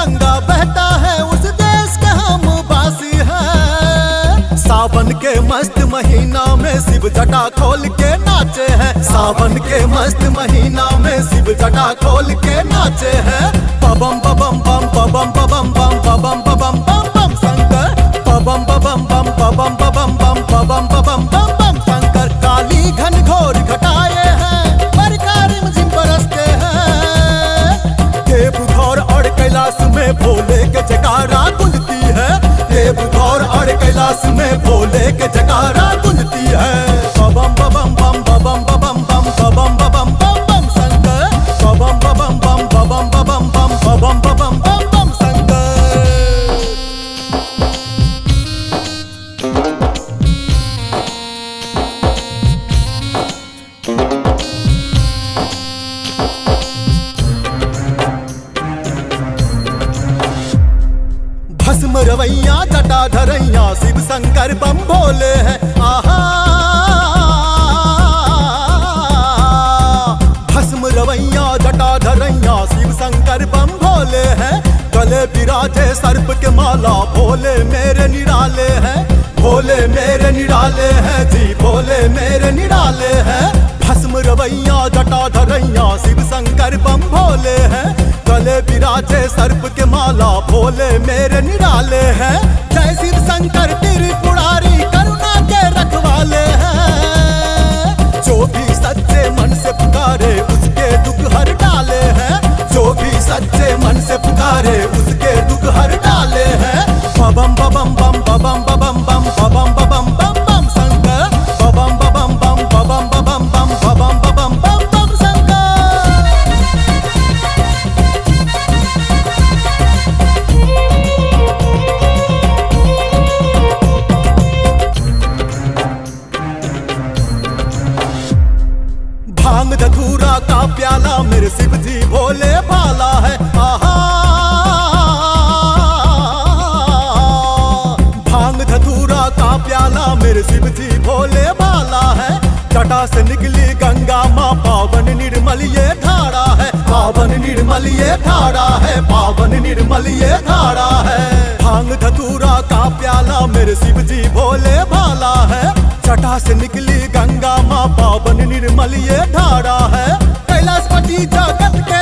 गंगा बहता है उस देश के हम वासी हैं। सावन के मस्त महीना में शिव जटा खोल के नाचे हैं। सावन के मस्त महीना में शिव जटा खोल के नाचे हैं। पबम पबम बम पबम पबम बम पबम पबम बम बम शंकर पबम पबम बम पबम पबम बम पबम पबम बम बम शंकर। काली घन घोर घटाए हैं बरखा रिमझिम बरसते हैं। देवघर और कैलाश में भोले के जयकारा गूंजती है। देवघर और कैलाश में भोले के जयकारा गूंजती है। पबम पबम बम पबम पबम बम पबम पबम बम बम शंकर पबम पबम बम पबम पबम बम पबम पबम बम बम शंकर। भस्म रवैया जटा धरैया शिव शंकर बम भोले हैं। आहा भस्म रवैया जटा धरैया शिव शंकर बम भोले हैं। गले विराजे सर्प के माला भोले मेरे निराले हैं। भोले मेरे निराले हैं जी भोले मेरे निराले हैं। भस्म रवैया जटा धरैया शिव शंकर बम भोले हैं। गले विराजे सर्प के माला भोले मेरे निराले हैं। जय शिव शंकर त्रिपुरारी करुणा के रखवाले हैं। जो भी सच्चे मन से पुकारे उसके दुख हर डाले हैं। जो भी सच्चे मन से पुकारे उसके दुख हर डाले हैं। पबम पबम बम पबम पबम बम पबम पबम बम बम शंकर पबम पबम बम पबम पबम बम पबम पबम बम बम शंकर। भांग धतूरा का प्याला मेरे शिव जी भोले भाला है। आहा भांग धतूरा का प्याला मेरे शिव जी भोले भाला है। जटा से निकली गंगा माँ पावन निर्मल ये धारा है। पावन निर्मल ये धारा है। पावन निर्मल ये धारा है। भांग धतूरा का प्याला मेरे शिव जी भोले भाला है। जटा से निकली गंगा माँ पावन निर्मल ये धारा है। कैलाशपति जगत के